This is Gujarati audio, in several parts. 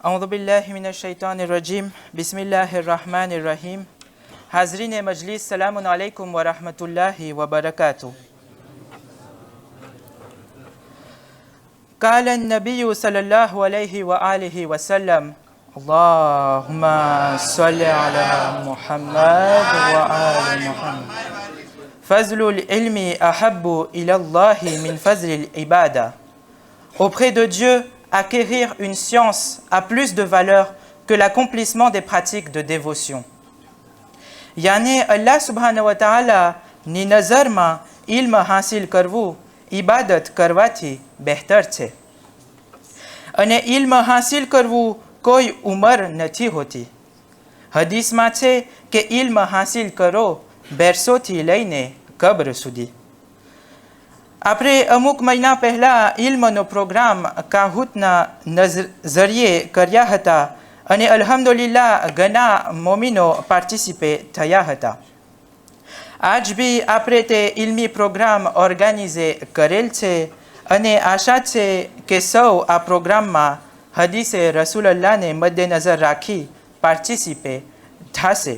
أعوذ بالله من الشيطان الرجيم بسم الله الرحمن الرحيم حاضرین مجلس سلام علیکم و رحمت الله و برکاته. قال النبي صلى الله عليه وآله وسلم اللهم صل على محمد وآل محمد فضل العلم أحب إلى الله من فضل العبادة. Auprès de Dieu, acquérir une science a plus de valeur que l'accomplissement des pratiques de dévotion. यानी अल्लाह सुब्हानहु व तआला ની નજરમાં ઇલ્મ હાસિલ કરવું ઇબાદત કરવાથી બહેતર છે અને ઇલ્મ હાસિલ કરવું કોઈ ઉંમર નથી હોતી. હદીસમાં છે કે ઇલ્મ હાસિલ કરો બેરસોથી લઈને કબ્ર સુધી. આપણે અમુક મહિના પહેલાં ઇલ્મનો પ્રોગ્રામ કાહૂતના ઝરિયે કર્યા હતા અને અલ્હમ્દુલિલ્લાહ ઘણા મોમિનો પાર્ટિસિપેટ થયા હતા. આજ બી આપણે તે ઇલ્મી પ્રોગ્રામ ઓર્ગેનાઇઝ કરેલ છે અને આશા છે કે સૌ આ પ્રોગ્રામમાં હદીસે રસૂલલ્લાહને મદ્દેનજર રાખી પાર્ટિસિપેટ થશે.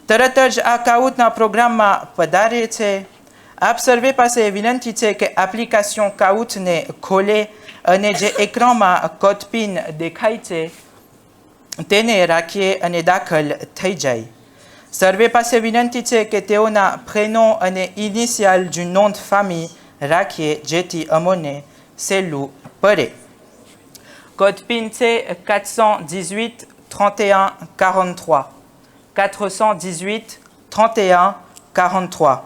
તરત જ આ કાઉટના પ્રોગ્રામમાં પધારે છે. આપ સર્વે પાસે વિનંતી છે કે એપ્લિકેશન કાઉટને ખોલે અને જે એક્રાનમાં કોડપિન દેખાય છે તેને રાખીએ અને દાખલ થઈ જાય. સર્વે પાસે વિનંતી છે કે તેઓના પ્રેનો અને initial du nom de famille રાખીએ જેથી અમોને સહેલું પડે. કોડપિન છે 418 31 43 418 31 43.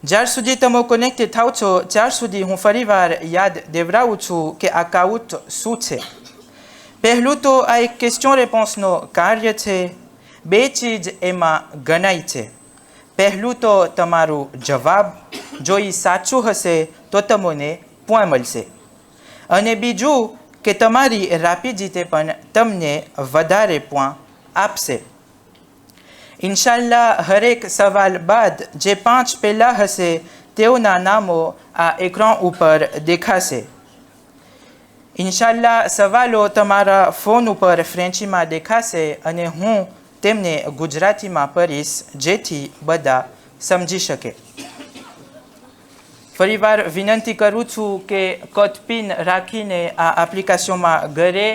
જ્યાર સુધી તમે કનેક્ટેડ થાવ છો ત્યાર સુધી હું ફરીવાર યાદ દેવડાવું છું કે આ કાઉટ શું છે. પહેલું તો આ એક ક્વેશ્ચન રેસ્પોન્સનો કાર્ય છે. બે ચીજ એમાં ગણાય છે. પહેલું તો તમારું જવાબ, જો એ સાચું હશે તો તમને પોઈન્ટ મળશે અને બીજું કે તમારી રાપીજીતે પણ તમને વધારે પોઈન્ટ આપશે. ઇન્શાલ્લાહ હરેક સવાલ બાદ જે 5 પહેલાં હશે તેઓના નામો આ એક્રાન ઉપર દેખાશે. ઇન્શાલ્લાહ સવાલો તમારા ફોન ઉપર ફ્રેન્ચીમાં દેખાશે અને હું તેમને ગુજરાતીમાં પઢીશ જેથી બધા સમજી શકે. ફરીવાર વિનંતી કરું છું કે કોડપિન રાખીને આ એપ્લિકેશનમાં ઘરે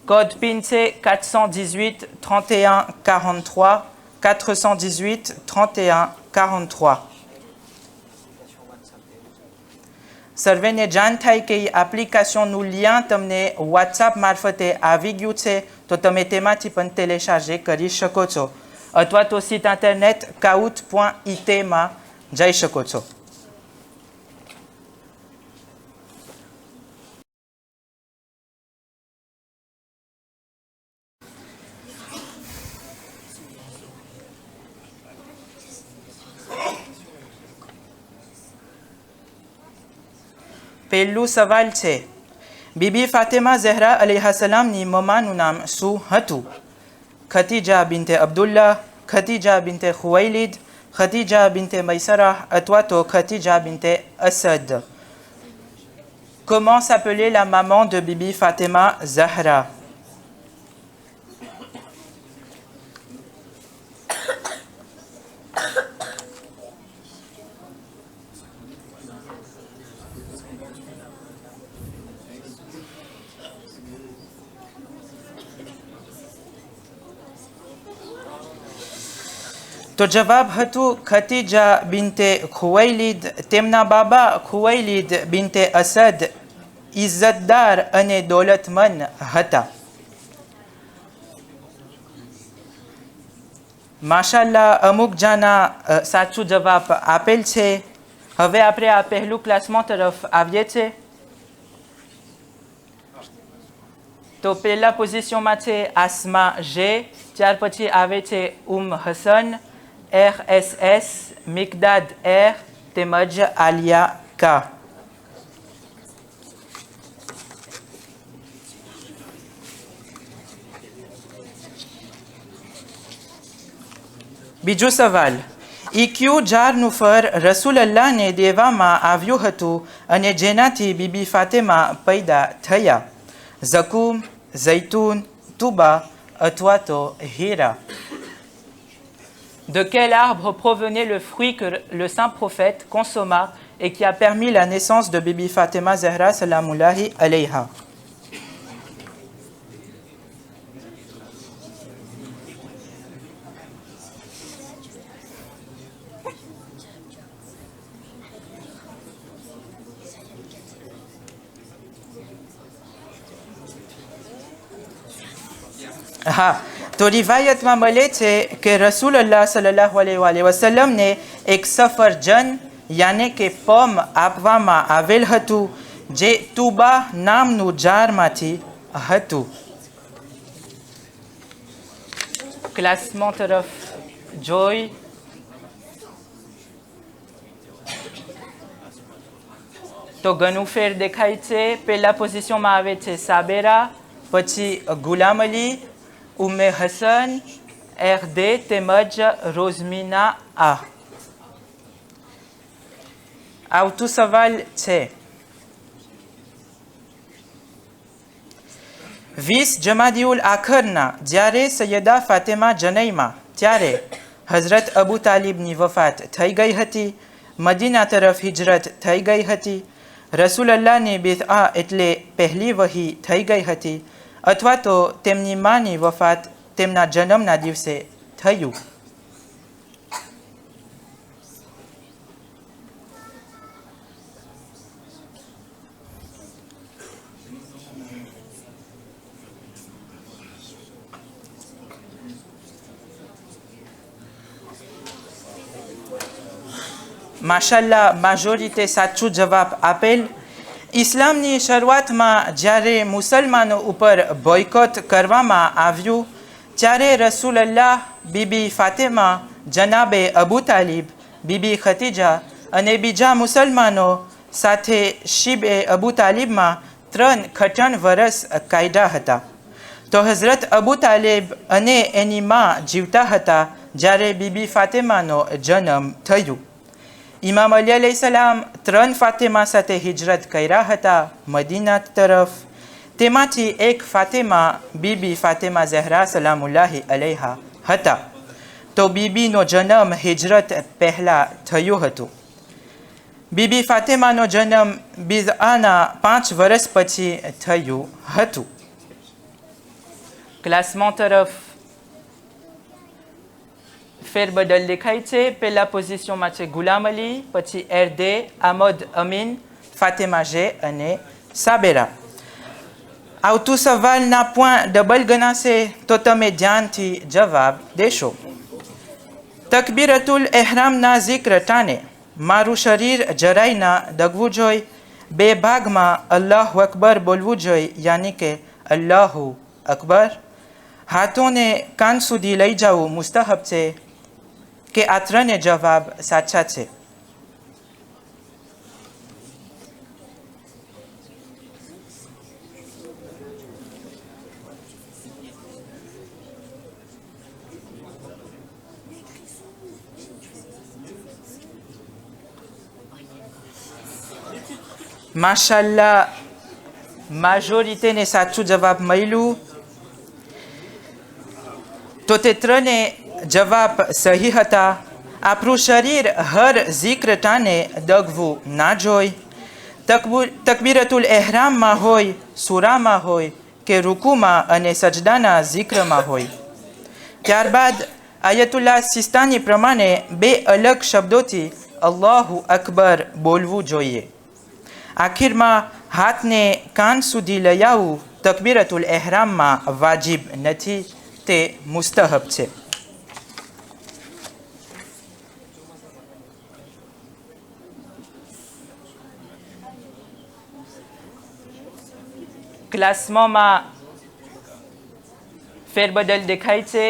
કોડપિન છે 418 31 43 418 31 43. સર્વેને જાણ થાય કે એપ્લિકેશનનું લિંક તમને વોટ્સએપ મારફતે આવી ગયું છે તો તમે તેમાંથી પણ ટેલિચાર્જ કરી શકો છો અથવા તો સીટ ઇન્ટરનેટ kahoot.it માં જઈ શકો છો. પહેલું સવાલ છે બીબી ફાતિમા ઝહરા અલૈહિસ્સલામની મમ્માનું નામ શું હતું? ખતીજા બિન્તે અબ્દુલ્લાહ, ખતીજા બિન્તે ખુવૈલિદ, ખતીજા બિન્તે મૈસરા અથવા તો ખતીજા બિન્તે Asad. Comment s'appelait la maman de Bibi Fatima Zahra? તો જવાબ હતું ખતીજા બિન્તે ખુવૈલિદ. તેમના બાબા ખુવૈલિદ બિન્તે અસદ ઇજ્જતદાર અને દોલતમંદ હતા. માશાલ્લાહ અમુક જાના સાચું જવાબ આપેલ છે. હવે આપણે આ પહેલું ક્લાસમાં તરફ આવીએ છીએ. તો પહેલા પોઝિશનમાં છે આસમા જે, ત્યાર પછી આવે છે હસન, RSS, મિકદાદ R તેમજ આલિયા K. બીજો સવાલ ઇક્યુ જારનું ફર રસૂલલ્લાહને દેવામાં આવ્યું હતું અને જેનાથી બીબી ફાતિમા પૈદા થયા. ઝકૂમ, ઝૈતૂન, touba, અથવા તો હીરા. De quel arbre provenait le fruit que le saint prophète consomma et qui a permis la naissance de Bibi Fatima Zahra salamullahi alayha? હા, તો રિવાયતમાં મળે છે કે રસૂલુલ્લાહ સલ્લલ્લાહુ અલૈહિ વસલ્લમને એક સફરજન યાને કે પમ આપવામાં આવેલ હતું જે તુબા નામનું ઝાડમાંથી હતું. ક્લાસમાં તરફ જોઈ તો ઘણું ફેર દેખાય છે. પહેલા પોઝિશનમાં આવે છે સાબેરા, પછી ગુલામ અલી, ઉમ્મે હસન, RD તેમજ રોઝમીના આ. આવતું સવાલ છે 20 જમાદિઉલ આખરના જ્યારે સૈયદા ફાતેમા જનૈમા ત્યારે હઝરત અબુ તાલિબની વફાત થઈ ગઈ હતી. મદીના તરફ હિજરત થઈ ગઈ હતી. રસૂલલ્લાહની બિદઆ એટલે પહેલી વહી થઈ ગઈ હતી અથવા તો તેમની માની વફાત તેમના જન્મના દિવસે થયું. માશાલ્લાહ, મેજોરિટી સાચું જવાબ આપેલ. ઇસ્લામની શરૂઆતમાં જ્યારે મુસલમાનો ઉપર બોયકોટ કરવામાં આવ્યું ત્યારે રસૂલલ્લાહ, બીબી ફાતેમા, જનાબે અબુ તાલિબ, બીબી ખતીજા અને બીજા મુસલમાનો સાથે શિબે અબુ તાલિબમાં 3 કઠણ વરસ કાઢ્યા હતા. તો હઝરત અબુ તાલિબ અને એની માં જીવતા હતા જ્યારે બીબી ફાતેમાનો જન્મ થયો. ઇમામ અલી અલૈહિ સલામ 3 ફાતેમા સાથે હિજરત કર્યા હતા મદીના તરફ. તેમાંથી એક ફાતેમા બીબી ફાતેમા ઝહરા સલામુલ્લાહિ અલૈહા હતા. તો બીબીનો જન્મ હિજરત પહેલાં થયું હતું. બીબી ફાતેમાનો જન્મ બિદઆના 5 વર્ષ પછી થયું હતું. ક્લાસમાં તરફ ફેરબદલ દેખાય છે. પહેલા પોઝિશનમાં છે ગુલામ અલી, પછી RD, આમદ અમીન, ફાતેમા જે અને સાબેરા. આવતું સવાલના પોઈન્ટ ડબલ ગણાશે તો તમે ધ્યાનથી જવાબ દેશો. તકબીરતુલ એહરામના zikr ટાણે મારું શરીર જરાય ના દગવું જોઈએ. 2 ભાગમાં અલ્લાહુ અકબર બોલવું જોઈએ, યાની કે અલ્લાહુ અકબર. હાથોને કાન સુધી લઈ જવું મુસ્તહબ છે કે આ ત્રણે જવાબ સાચા છે? માશાલ્લાહ, મેજોરિટીને સાચું જવાબ મળ્યું. તો તે ત્રણે જવાબ સહી હતા. આપણું શરીર હર zikr ટાણે દગવું ના જોઈ. તકબીરતુલ એહરામમાં હોય, સૂરામાં હોય કે રૂકુમાં અને સજદાના zikરમાં હોય. ત્યારબાદ આયતુલ્લાહ સિસ્તાની પ્રમાણે 2 અલગ શબ્દોથી અલ્લાહુ અકબર બોલવું જોઈએ. આખીરમાં હાથને કાન સુધી લઈ આવવું તકબીરતુલ એહરામમાં વાજિબ નથી, તે મુસ્તહબ છે. ક્લાસમાં ફેરબદલ દેખાય છે.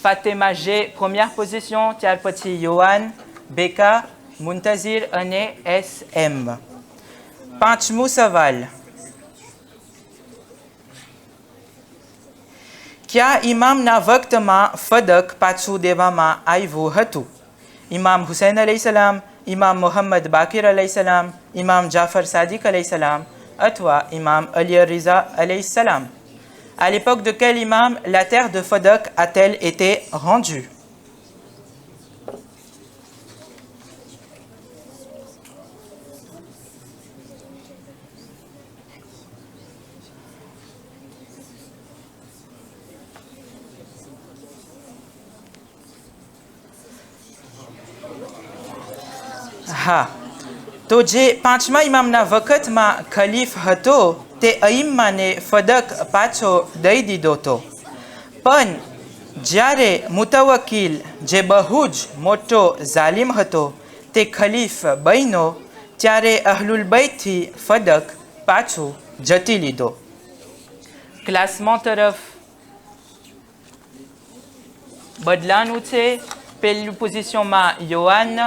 ફાતેમા જે પ્રીમિયર પોઝિશન, ત્યાર પછી યોહાન, બેકા, મુંતઝિર અને SM. 5મો સવાલ, કયા ઇમામના વખતમાં ફદક પાછું દેવામાં આવ્યું હતું? ઇમામ હુસૈન અલૈહિસલામ, ઇમામ મોહમ્મદ બાકિર અલૈહિસલામ, ઇમામ જાફર સાદિક અલૈહિસલામ, અથવા imam Ali Riza alayhi salam. À l'époque de quel imam la terre de Fadak a-t-elle été rendue? હા, તો જે પાંચમા ઇમામના વખતમાં ખલીફ હતો તે અઈમ્માને ફદક પાછો દઈ દીધો હતો. પણ જ્યારે મુતવકીલ જે બહુ જ મોટો ઝાલિમ હતો તે ખલીફ બન્યો ત્યારે અહલુલ બૈતથી ફદક પાછું જતી લીધો. ક્લાસમાં તરફ બદલાનું છે. પહેલી પોઝિશનમાં યોહાન,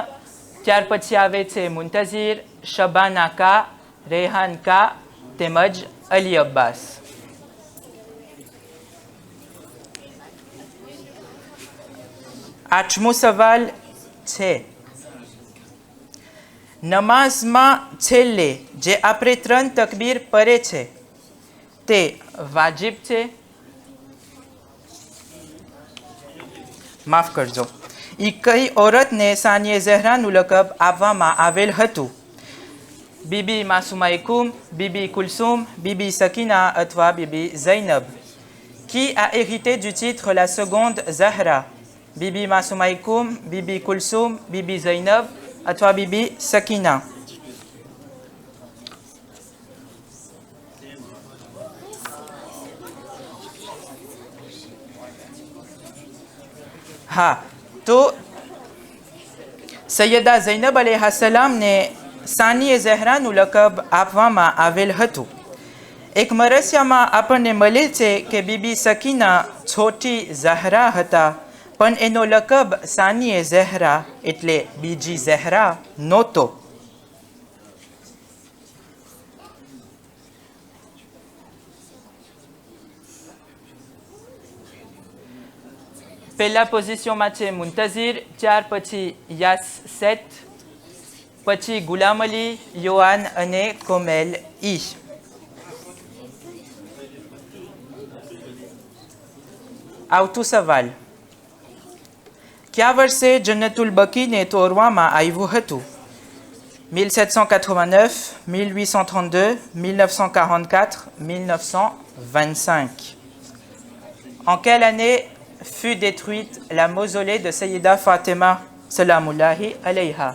ત્યાર પછી આવે છે મુંતઝીર, શબાના કા, રેહાન કા તેમજ અલી અબ્બાસ. આઠમો સવાલ છે, નમાઝમાં છેલ્લે જે આપણે 3 તકબીર પરે છે તે વાજિબ છે? માફ કરજો, એ કઈ ઓરતને સાનિએ ઝહરાનું લકબ આપવામાં આવેલ હતું? બીબી માસુમા કુમ, બીબી કુલસુમ, બીબી સકીના અથવા BB ઝૈનબ. Qui a hérité du titre la seconde Zahra? Bibi Masouma Koum, Bibi Kulsoum, Bibi Zainab, અથવા Bibi Sakina. હા, તો સૈયદા ઝૈનબ અલૈહા સલામને સાનિએ ઝહરાનું લકબ આપવામાં આવેલ હતું. એક મરસિયામાં આપણને મળે છે કે બીબી સકીના છોટી ઝહરા હતા, પણ એનો લકબ સાનિએ ઝહરા એટલે બીજી ઝહરા નહોતો. પહેલા પોઝિશનમાં છે મુંતઝીર, ત્યાર પછી યાસ 7, પછી ગુલામ અલી, યોહાન અને કોમેલ ઈ. આવતું સવાલ, કયા વર્ષે જન્નતુલ બકીને તોડવામાં આવ્યું હતું? 1789, 1832, 1944, 1925. En quelle année fut détruite la mausolée de Sayyida Fatima salamullahi alayha?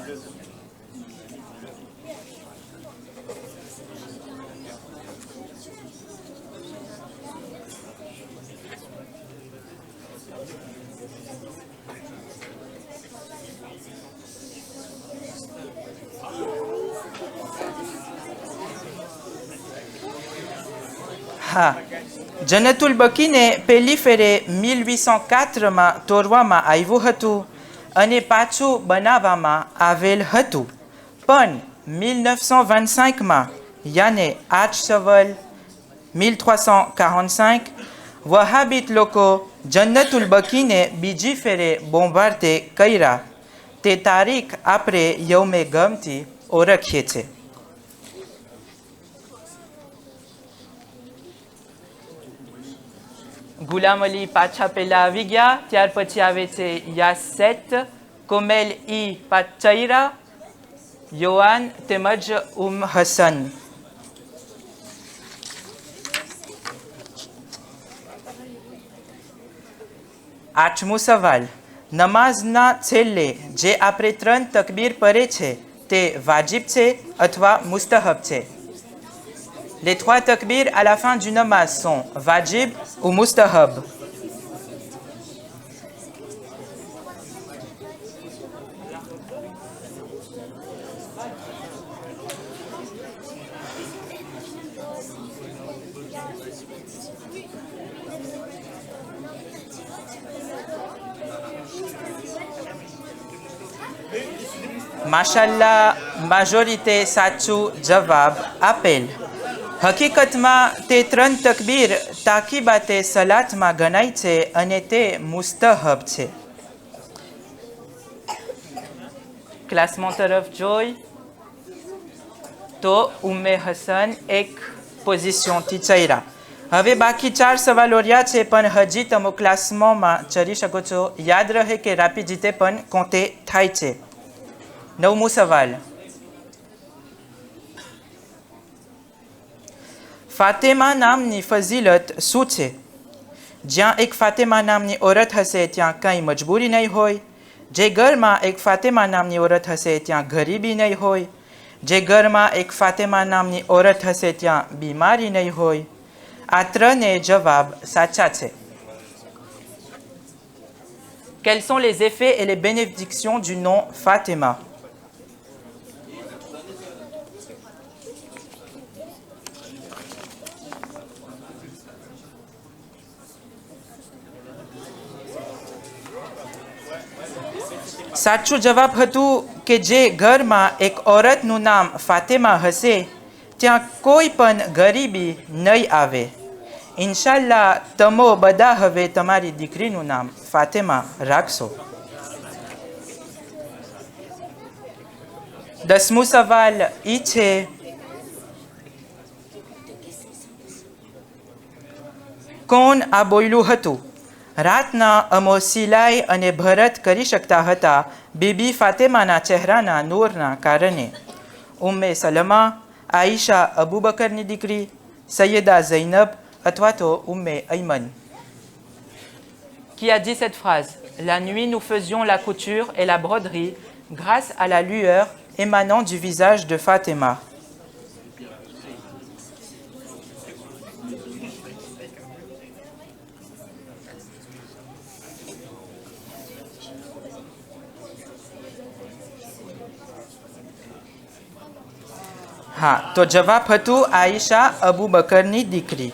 હા, જન્નતુલ બકીને પહેલી ફેરે 1804માં તોડવામાં આવ્યું હતું અને પાછું બનાવવામાં આવેલ હતું. પણ 1925માં યાને 8 સવલ 1345 વહાબીત લોકો જન્નતુલ બકીને બીજી ફેરે બોમ્બાર્ડે કર્યા. તે તારીખ આપણે યૌમે ગમથી ઓળખીએ છીએ. ગુલામ અલી પાછા પહેલા આવી ગયા, ત્યાર પછી આવે છે યાસ 7, કોમેલ ઈ પાચૈરા, યોહાન તેમજ હસન. આઠમો સવાલ, નમાઝના છેલ્લે જે આપણે 3 તકબીર પરે છે તે વાજિબ છે અથવા મુસ્તહબ છે? Les 3 takbir à la fin du namaz sont wajib ou mustahab? Mashallah, majorité સાચું જવાબ આપેલ. હકીકતમાં તે 3 તકબીર તાકીબાતે સલાતમાં ગણાય છે અને તે મુસ્તહબ છે. ક્લાસમાં તરફ જોઈ તો ઉમ્મે હસન એક પોઝિશનથી ચડ્યા. હવે બાકી 4 સવાલો રહ્યા છે, પણ હજી તમે ક્લાસમાં ચડી શકો છો. યાદ રહે કે રાપી જીતે પણ કોતે થાય છે. 9મો સવાલ. ફાતેમા નામની ફઝીલત શું છે? જ્યાં એક ફાતેમા નામની ઓરત હશે ત્યાં કંઈ મજબૂરી નહીં હોય. જે ઘરમાં એક ફાતેમા નામની ઓરત હશે ત્યાં ગરીબી નહીં હોય. જે ઘરમાં એક ફાતેમા નામની ઓરત હશે ત્યાં બીમારી નહીં હોય. આ ત્રણે જવાબ સાચા છે. Quels sont les effets et les bénédictions du nom Fatima? સાચું જવાબ હતું કે જે ઘરમાં એક ઓરતનું નામ ફાતેમા હશે ત્યાં કોઈ પણ ગરીબી નહીં આવે. ઇન્શાલ્લાહ તમે બધા હવે તમારી દીકરીનું નામ ફાતેમા રાખશો. 10મો સવાલ એ છે કોણ આ બોલ્યું હતું? રાતના અમો સિલાઈ અને ભરત કરી શકતા હતા બીબી ફાતેમાના ચહેરાના નૂરના કારણે. ઉમ્મે સલમા, આઈશા અબુ બકરની દીકરી, સૈયદા ઝૈનબ અથવા તો ઉમ્મે અયમન. Qui a dit cette phrase? La nuit nous faisions la couture et la broderie grâce à la lueur émanant du visage de Fatima. હા, તો જવાબ હતું આઈશા અબુ બકરની દીકરી.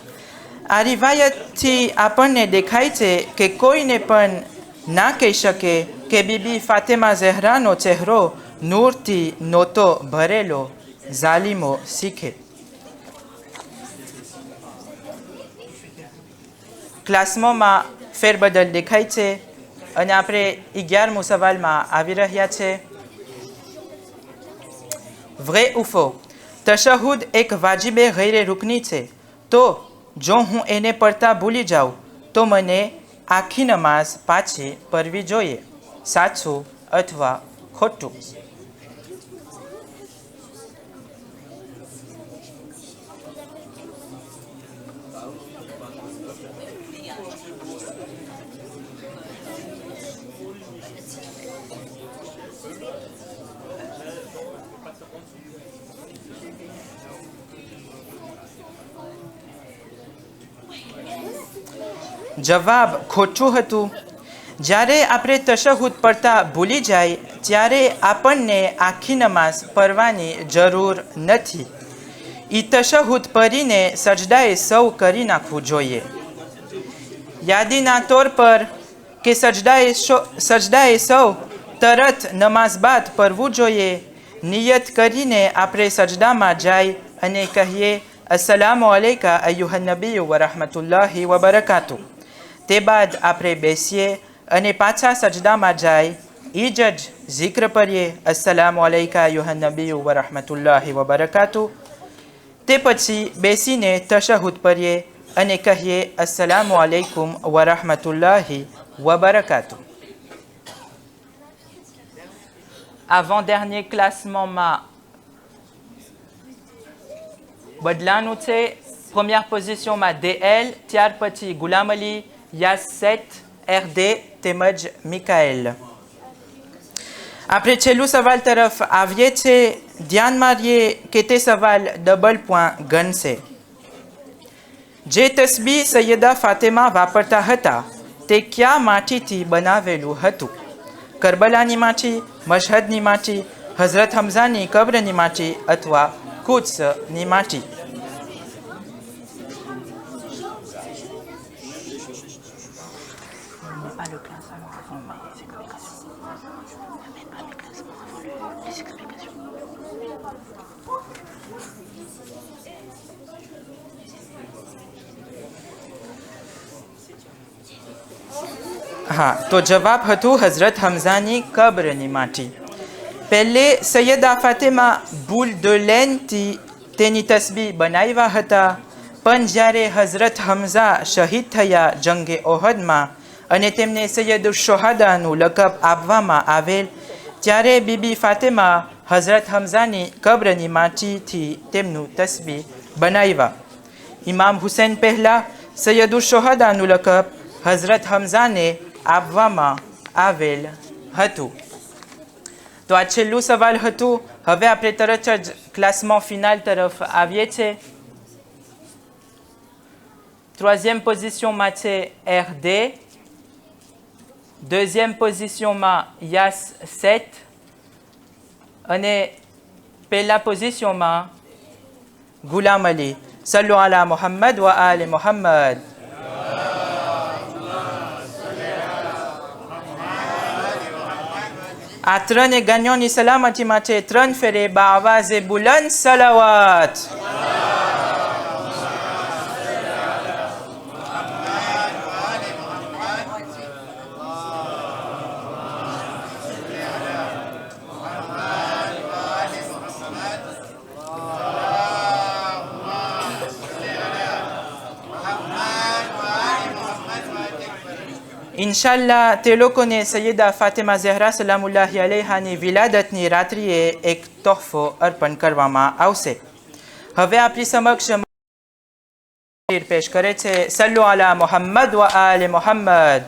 આ રિવાયતથી આપણને દેખાય છે કે કોઈને પણ ના કહી શકે કે બીબી ફાતેમા ઝહરાનો ચહેરો નૂરથી નહોતો ભરેલો. ઝાલિમો શીખે. ક્લાસમાં ફેરબદલ દેખાય છે અને આપણે 11મો સવાલમાં આવી રહ્યા છે. vrai ou faux? તશહુદ એક વાજિબે ગૈરે રૂકની છે, તો જો હું એને પડતા ભૂલી જાઉં તો મને આખી નમાઝ પાછી પડવી જોઈએ. સાચું અથવા ખોટું? જવાબ ખોટું હતું. જ્યારે આપણે તશહુદ પડતા ભૂલી જાય ત્યારે આપણને આખી નમાઝ પડવાની જરૂર નથી. એ તશહુદ પડીને સજદાએ સૌ કરી નાખવું જોઈએ. યાદીના તौर પર કે સજદાએ સૌ તરત નમાઝ બાદ પડવું જોઈએ. નિયત કરીને આપણે સજદામાં જાય અને કહીએ અસ્સલામુ અલૈકા અય્યુહન નબી વ રહમતુલ્લાહિ વ બરકાતુ. તે બાદ આપણે બેસીએ અને પાછા સજદામાં જાય એ જ ઝિક્ર પડીએ અસ્સલામુ અલૈકા અય્યુહન નબી વ રહમતુલ્લાહિ વ બરકાતુ. તે પછી બેસીને તશહુદ પડીએ અને કહીએ અસ્સલામુ અલૈકુમ વ રહમતુલ્લાહિ વ બરકાતુ. avant dernier ક્લાસમાં બદલાનું છે. première positionમાં DL, ત્યાર પછી ગુલામ અલી, યાસ 7, RD તેમજ મિકાએલ. આપણે છેલ્લું સવાલ તરફ આવીએ છીએ. ધ્યાન મારીએ કે તે સવાલ ડબલ પોઈન્ટ ગણશે. જે તસ્બીહ સૈયદા ફાતેમા વાપરતા હતા તે કયા માટીથી બનાવેલું હતું? કરબલાની માટી, મશહદની માટી, હઝરત હમઝાની કબ્રની માટી અથવા કુદ્સની માટી? હા, તો જવાબ હતું હઝરત હમઝાની કબ્રની માટી. પહેલે સૈયદા ફાતેમા બુલ de laine થી તેની તસબીહ બનાવ્યા હતા. પણ જ્યારે હઝરત હમઝા શહીદ થયા જંગે ઓહદમાં અને તેમને સૈયદુલ શોહાદાનું લકબ આપવામાં આવેલ, ત્યારે બીબી ફાતેમા હઝરત હમઝાની કબ્રની માટીથી તેમનું તસબીહ બનાવ્યા. ઇમામ હુસૈન પહેલાં સૈયદુલ શોહાદાનું લકબ હઝરત હમઝાને આપવામાં આવેલ હતું. તો આ છેલ્લું સવાલ હતું. હવે આપણે તરત જ ક્લાસમાં ફિનાલ તરફ આવીએ છીએ. Troisième positionમાં છે RD. Deuxième positionમાં Yas 7. અને પહેલા પોઝિશનમાં ગુલામ અલી. સલ્લુ અલા મુહમ્મદ વ આલે મુહમ્મદ. આ ત્રણે ગાનોની સલામતી માટે 3 ફેરે બાઆવાઝે બુલંદ સલાવત. ઇન્શાલ્લાહ તે લોકોને સૈયદા ફાતિમા ઝહરા સલામુલ્લાહી અલૈહાની વિલાદતની રાત્રિએ એક તોહફો અર્પણ કરવામાં આવશે. હવે આપણી સમક્ષ પેશ કરે છે સલ્લુ અલા મુહમ્મદ વ આલે મુહમ્મદ.